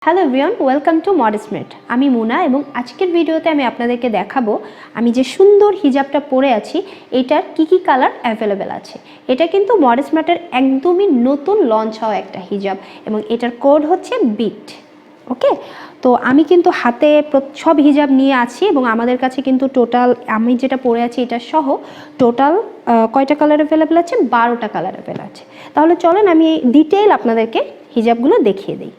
Hello everyone, welcome to Modestmate. আমি মুনা এবং আজকের ভিডিওতে আমি আপনাদেরকে দেখাবো আমি যে সুন্দর হিজাবটা পরে আছি এটার কি কালার অ্যাভেলেবেল আছে। এটা কিন্তু মডেস্টমেটের একদমই নতুন লঞ্চ হওয়া একটা হিজাব এবং এটার কোড হচ্ছে বিট। ওকে, তো আমি কিন্তু হাতে সব হিজাব নিয়ে আছি এবং আমাদের কাছে কিন্তু টোটাল আমি যেটা পরে আছি এটা সহ টোটাল কয়টা কালার অ্যাভেলেবেল আছে? 12টা কালার অ্যাভেলেবেল আছে। তাহলে চলেন আমি ডিটেইল আপনাদেরকে হিজাবগুলো দেখিয়ে দিই।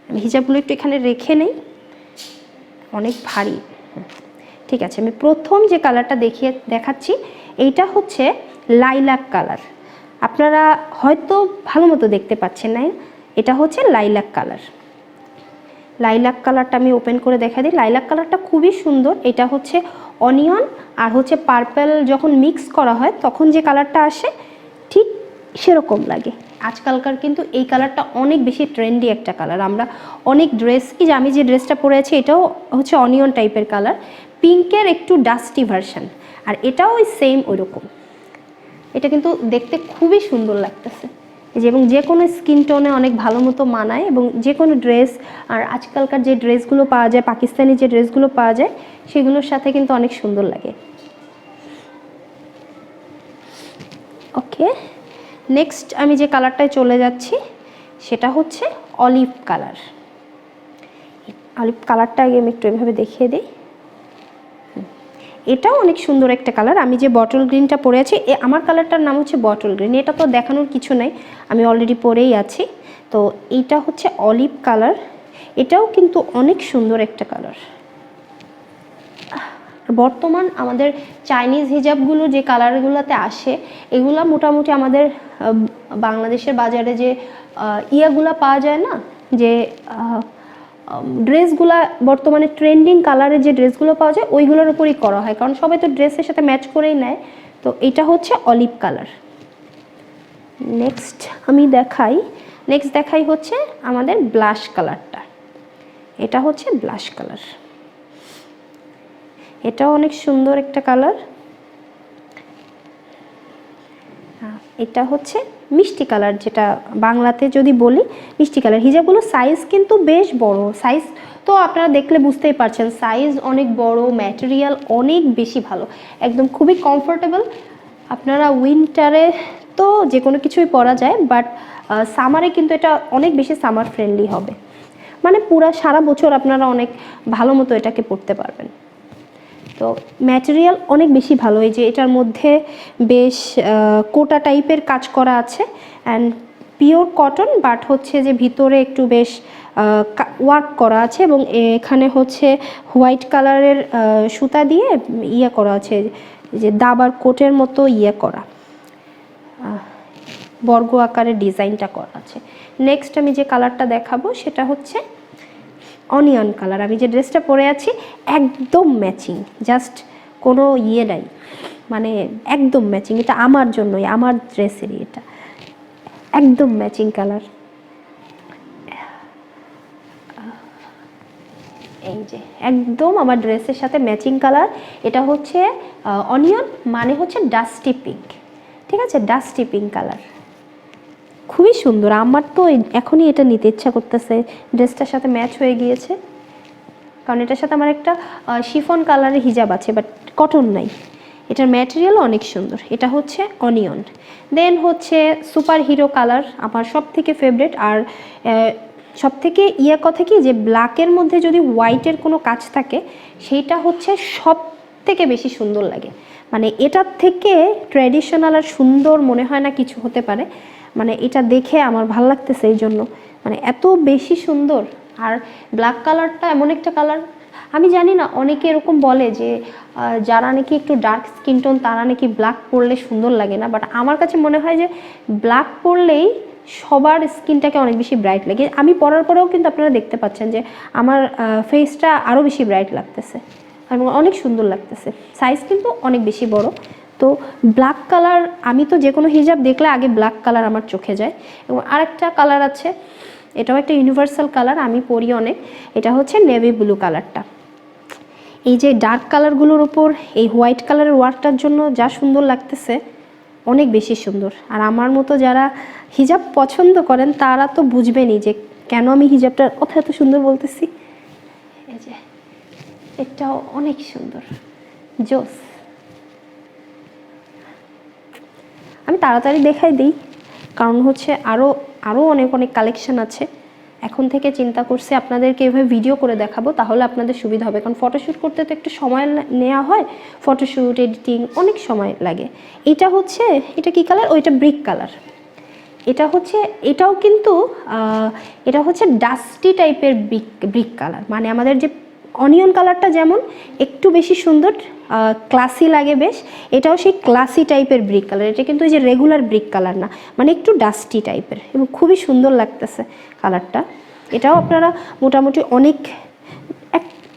আমি হিজাবগুলো একটু এখানে রেখে নেই, অনেক ভারী। ঠিক আছে, আমি প্রথম যে কালারটা দেখাচ্ছি এইটা হচ্ছে লাইলাক কালার। আপনারা হয়তো ভালো মতো দেখতে পাচ্ছেন না, এটা হচ্ছে লাইলাক কালার। লাইলাক কালারটা আমি ওপেন করে দেখা দিই। লাইলাক কালারটা খুবই সুন্দর। এটা হচ্ছে অনিয়ন আর হচ্ছে পার্পল যখন মিক্স করা হয় তখন যে কালারটা আসে ঠিক সেরকম লাগে। আজকালকার কিন্তু এই কালারটা অনেক বেশি ট্রেন্ডি একটা কালার। আমরা অনেক ড্রেস, এই যে আমি যে ড্রেসটা পরে আছি এটাও হচ্ছে অনিয়ন টাইপের কালার, পিঙ্কের একটু ডাস্টি ভার্সন, আর এটাও ওই সেম ওইরকম। এটা কিন্তু দেখতে খুবই সুন্দর লাগতেছে এবং যে কোনো স্কিন টোনে অনেক ভালো মতো মানায় এবং যে কোনো ড্রেস, আর আজকালকার যে ড্রেসগুলো পাওয়া যায় পাকিস্তানি যে ড্রেসগুলো পাওয়া যায় সেগুলোর সাথে কিন্তু অনেক সুন্দর লাগে। ওকে, নেক্সট আমি যে কালারটায় চলে যাচ্ছি সেটা হচ্ছে অলিভ কালার। অলিভ কালারটা আগে আমি একটু এভাবে দেখিয়ে দিই। এটাও অনেক সুন্দর একটা কালার। আমি যে বটল গ্রিনটা পরে আছি আমার কালারটার নাম হচ্ছে বটল গ্রিন। এটা তো দেখানোর কিছু নাই, আমি অলরেডি পরেই আছি। তো এইটা হচ্ছে অলিভ কালার, এটাও কিন্তু অনেক সুন্দর একটা কালার। বর্তমান আমাদের চাইনিজ হিজাবগুলো যে কালারগুলোতে আসে এগুলা মোটামুটি আমাদের বাংলাদেশের বাজারে যে ইয়াগুলা পাওয়া যায় না, যে ড্রেসগুলা বর্তমানে ট্রেন্ডিং কালারের যে ড্রেসগুলো পাওয়া যায় ওইগুলোর উপরই করা হয়, কারণ সবাই তো ড্রেসের সাথে ম্যাচ করেই নেয়। তো এটা হচ্ছে অলিভ কালার। নেক্সট দেখাই হচ্ছে আমাদের ব্লাশ কালারটা। এটা হচ্ছে ব্লাশ কালার, এটাও অনেক সুন্দর একটা কালার। এটা হচ্ছে মিষ্টি কালার, যেটা বাংলাতে যদি বলি মিষ্টি কালার। হিজাবগুলো সাইজ কিন্তু বেশ বড়, সাইজ তো আপনারা দেখলে বুঝতেই পারছেন, সাইজ অনেক বড়, ম্যাটেরিয়াল অনেক বেশি ভালো, একদম খুবই কমফোর্টেবল। আপনারা উইন্টারে তো যে কোনো কিছুই পরা যায়, বাট সামারে কিন্তু এটা অনেক বেশি সামার ফ্রেন্ডলি হবে, মানে পুরা সারা বছর আপনারা অনেক ভালো মতো এটাকে পরতে পারবেন। তো ম্যাটেরিয়াল অনেক বেশি ভালো। এই যে এটার মধ্যে বেশ কোটা টাইপের কাজ করা আছে অ্যান্ড পিওর কটন, বাট হচ্ছে যে ভিতরে একটু বেশ ওয়ার্ক করা আছে এবং এখানে হচ্ছে হোয়াইট কালারের সুতা দিয়ে ইয়ে করা আছে, যে দাবার কোটের মতো ইয়ে করা, বর্গ আকারের ডিজাইনটা করা আছে। নেক্সট আমি যে কালারটা দেখাবো সেটা হচ্ছে অনিয়ন কালার। আমি যে ড্রেসটা পরে আছি একদম ম্যাচিং, জাস্ট কোনো ইয়ে নাই, মানে একদম ম্যাচিং। এটা আমার জন্যই, আমার ড্রেসেরই, এটা একদম ম্যাচিং কালার। এই যে একদম আমার ড্রেসের সাথে ম্যাচিং কালার। এটা হচ্ছে অনিয়ন, মানে হচ্ছে ডাস্টি পিঙ্ক। ঠিক আছে, ডাস্টি পিঙ্ক কালার, খুবই সুন্দর। আমার তো এখনই এটা নিতে ইচ্ছা করতেছে, ড্রেসটার সাথে ম্যাচ হয়ে গিয়েছে, কারণ এটার সাথে আমার একটা শিফন কালারের হিজাব আছে বাট কটন নাই। এটার ম্যাটেরিয়ালও অনেক সুন্দর। এটা হচ্ছে অনিয়ন। দেন হচ্ছে সুপার হিরো কালার, আমার সব থেকে ফেভারিট। আর সব থেকে কথা কি, যে ব্ল্যাকের মধ্যে যদি হোয়াইটের কোনো কাজ থাকে সেইটা হচ্ছে সব থেকে বেশি সুন্দর লাগে। মানে এটার থেকে ট্র্যাডিশনাল আর সুন্দর মনে হয় না কিছু হতে পারে। মানে এটা দেখে আমার ভালো লাগতেছে, এই জন্য মানে এত বেশি সুন্দর। আর ব্ল্যাক কালারটা এমন একটা কালার, আমি জানি না, অনেকে এরকম বলে যে যারা নাকি একটু ডার্ক স্কিন টোন তারা নাকি ব্ল্যাক পরলে সুন্দর লাগে না, বাট আমার কাছে মনে হয় যে ব্ল্যাক পরলেই সবার স্কিনটাকে অনেক বেশি ব্রাইট লাগে। আমি পরার পরেও কিন্তু আপনারা দেখতে পাচ্ছেন যে আমার ফেসটা আরও বেশি ব্রাইট লাগতেছে এবং অনেক সুন্দর লাগতেছে। সাইজ কিন্তু অনেক বেশি বড়। তো ব্ল্যাক কালার, আমি তো যে কোনো হিজাব দেখলে আগে ব্ল্যাক কালার আমার চোখে যায়। এবং আরেকটা কালার আছে, এটাও একটা ইউনিভার্সাল কালার, আমি পরি অনেক। এটা হচ্ছে নেভি ব্লু কালারটা। এই যে ডার্ক কালারগুলোর উপর এই হোয়াইট কালারের ওয়ার্কটার জন্য যা সুন্দর লাগতেছে, অনেক বেশি সুন্দর। আর আমার মতো যারা হিজাব পছন্দ করেন তারা তো বুঝবেনই যে কেন আমি হিজাবটার কথা এত সুন্দর বলতেছি, এই যে এটাও অনেক সুন্দর, জোস। আমি তাড়াতাড়ি দেখাই দিই, কারণ হচ্ছে আরও অনেক অনেক কালেকশন আছে। এখন থেকে চিন্তা করছি আপনাদেরকে এভাবে ভিডিও করে দেখাবো, তাহলে আপনাদের সুবিধা হবে, কারণ ফটোশ্যুট করতে তো একটু সময় নেওয়া হয়, ফটোশ্যুট এডিটিং অনেক সময় লাগে। এটা কি কালার? ওইটা ব্রিক কালার। এটাও কিন্তু এটা হচ্ছে ডাস্টি টাইপের ব্রিক কালার, মানে আমাদের যে অনিয়ন কালারটা যেমন একটু বেশি সুন্দর, ক্লাসি লাগে বেশ, এটাও সেই ক্লাসি টাইপের ব্রিক কালার। এটা কিন্তু এই যে রেগুলার ব্রিক কালার না, মানে একটু ডাস্টি টাইপের, এবং খুবই সুন্দর লাগতেছে কালারটা। এটাও আপনারা মোটামুটি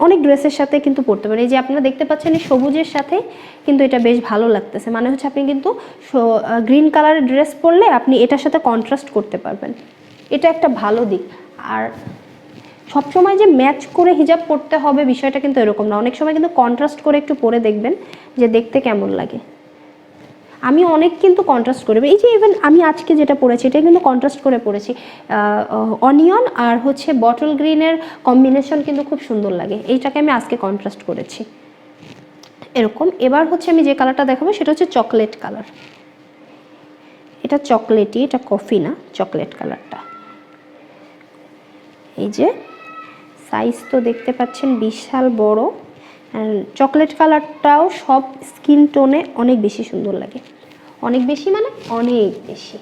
অনেক ড্রেসের সাথে কিন্তু পরতে পারেন। এই যে আপনারা দেখতে পাচ্ছেন এই সবুজের সাথে কিন্তু এটা বেশ ভালো লাগতেছে, মানে হচ্ছে আপনি কিন্তু গ্রিন কালারের ড্রেস পরলে আপনি এটার সাথে কন্ট্রাস্ট করতে পারবেন, এটা একটা ভালো দিক। আর সবসময় যে ম্যাচ করে হিজাব পরতে হবে বিষয়টা কিন্তু এরকম না, অনেক সময় কিন্তু কন্ট্রাস্ট করে একটু পরে দেখবেন যে দেখতে কেমন লাগে। আমি অনেক কিন্তু কন্ট্রাস্ট করে, এই যে ইভেন আমি আজকে যেটা পরেছি এটা কিন্তু কন্ট্রাস্ট করে পরেছি, অনিয়ন আর হচ্ছে বটল গ্রিনের কম্বিনেশন কিন্তু খুব সুন্দর লাগে, এইটাকে আমি আজকে কন্ট্রাস্ট করেছি এরকম। এবার হচ্ছে আমি যে কালারটা দেখাবো সেটা হচ্ছে চকলেট কালার। এটা চকলেটই, এটা কফি না, চকলেট কালারটা। এই যে সাইজ তো দেখতে পাচ্ছেন বিশাল বড়, চকলেট কালারটাও সব স্কিন টোনে অনেক বেশি সুন্দর লাগে, অনেক বেশি মানে অনেক বেশি।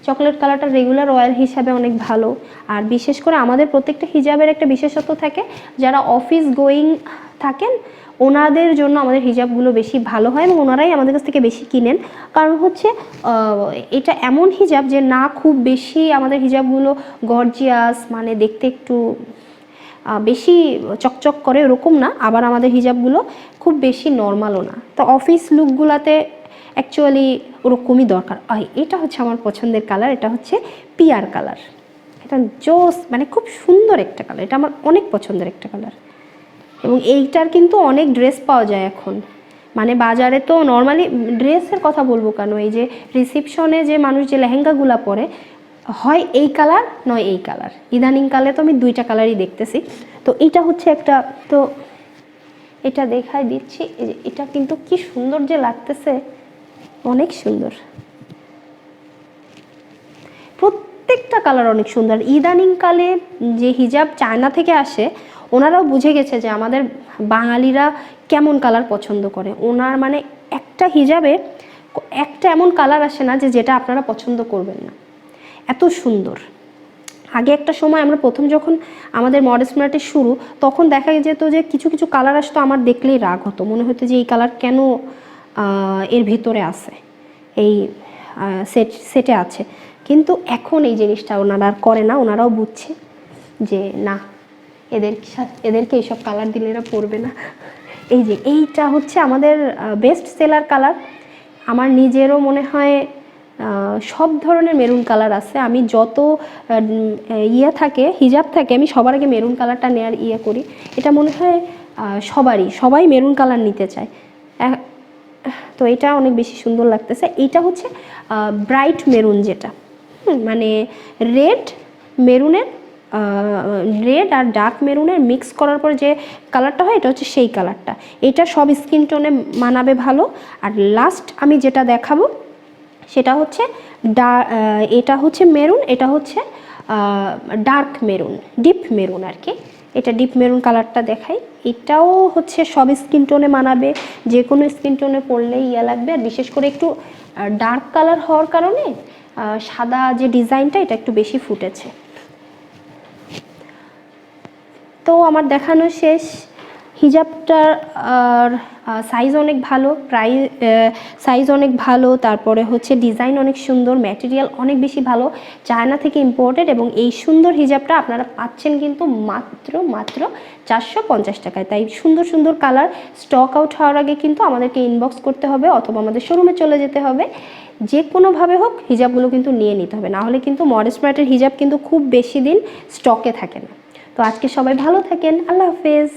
চকলেট কালারটা রেগুলার অয়েল হিসাবে অনেক ভালো, আর বিশেষ করে আমাদের প্রত্যেকটা হিজাবের একটা বিশেষত্ব থাকে, যারা অফিস গোয়িং থাকেন ওনাদের জন্য আমাদের হিজাবগুলো বেশি ভালো হয় এবং ওনারাই আমাদের কাছ থেকে বেশি কিনেন, কারণ হচ্ছে এটা এমন হিজাব যে না খুব বেশি আমাদের হিজাবগুলো গর্জিয়াস, মানে দেখতে একটু বেশি চকচক করে ওরকম না, আবার আমাদের হিজাবগুলো খুব বেশি নর্মালও না। তো অফিস লুকগুলোতে অ্যাকচুয়ালি ওরকমই দরকার। এটা হচ্ছে আমার পছন্দের কালার, এটা হচ্ছে পিয়ার কালার। এটা জোস, মানে খুব সুন্দর একটা কালার, এটা আমার অনেক পছন্দের একটা কালার। এবং এইটার কিন্তু অনেক ড্রেস পাওয়া যায় এখন, মানে বাজারে তো নর্মালি ড্রেসের কথা বলবো কেন, এই যে রিসেপশনে যে মানুষ যে লেহেঙ্গাগুলো পরে হয় এই কালার নয় এই কালার, ইদানিংকালে তো আমি দুইটা কালারই দেখতেছি। তো এটা হচ্ছে একটা, তো এটা দেখাই দিচ্ছি, এটা কিন্তু কি সুন্দর যে লাগতেছে, অনেক সুন্দর, প্রত্যেকটা কালার অনেক সুন্দর। ইদানিংকালে যে হিজাব চায়না থেকে আসে ওনারাও বুঝে গেছে যে আমাদের বাঙালিরা কেমন কালার পছন্দ করে। ওনার মানে একটা হিজাবে একটা এমন কালার আসে না যেটা আপনারা পছন্দ করবেন না, এত সুন্দর। আগে একটা সময় আমরা প্রথম যখন আমাদের মডেস্ট মার্টের শুরু, তখন দেখা যেত যে কিছু কিছু কালার আসতো আমার দেখলেই রাগ হতো, মনে হতো যে এই কালার কেন এর ভিতরে আছে, এই সেটে আছে। কিন্তু এখন এই জিনিসটা ওনারা আর করে না, ওনারাও বুঝছে যে না এদেরকে এইসব কালার দিলে এরা পরবে না। এই যে এইটা হচ্ছে আমাদের বেস্ট সেলার কালার। আমার নিজেরও মনে হয় সব ধরনের মেরুন কালার আছে, আমি যত হিজাব থাকে আমি সবার আগে মেরুন কালারটা নেওয়ার করি। এটা মনে হয় সবাই মেরুন কালার নিতে চায়, তো এটা অনেক বেশি সুন্দর লাগতেছে। এইটা হচ্ছে ব্রাইট মেরুন, যেটা মানে রেড আর ডার্ক মেরুনের মিক্স করার পর যে কালারটা হয় এটা হচ্ছে সেই কালারটা। এটা সব স্কিন টোনে মানাবে ভালো। আর লাস্ট আমি যেটা দেখাবো সেটা হচ্ছে এটা হচ্ছে মেরুন, এটা হচ্ছে ডার্ক মেরুন, ডিপ মেরুন আর কি। এটা ডিপ মেরুন কালারটা দেখাই, এটাও হচ্ছে সব স্কিন টোনে মানাবে, যে কোনো স্কিন টোনে পরলেই লাগবে। আর বিশেষ করে একটু ডার্ক কালার হওয়ার কারণে সাদা যে ডিজাইনটা এটা একটু বেশি ফুটেছে। তো আমার দেখানো শেষ। হিজাবটার সাইজ অনেক ভালো, সাইজ অনেক ভালো, তারপরে হচ্ছে ডিজাইন অনেক সুন্দর, ম্যাটেরিয়াল অনেক বেশি ভালো, চায়না থেকে ইম্পোর্টেড। এবং এই সুন্দর হিজাবটা আপনারা পাচ্ছেন কিন্তু মাত্র 450 টাকায়। তাই সুন্দর সুন্দর কালার স্টক আউট হওয়ার আগে কিন্তু আমাদেরকে ইনবক্স করতে হবে অথবা আমাদের শোরুমে চলে যেতে হবে, যে কোনোভাবে হোক হিজাবগুলো কিন্তু নিয়ে নিতে হবে, নাহলে কিন্তু মডেস্ট মার্টের হিজাব কিন্তু খুব বেশি দিন স্টকে থাকে না। তো আজকে সবাই ভালো থাকেন, আল্লাহ হাফেজ।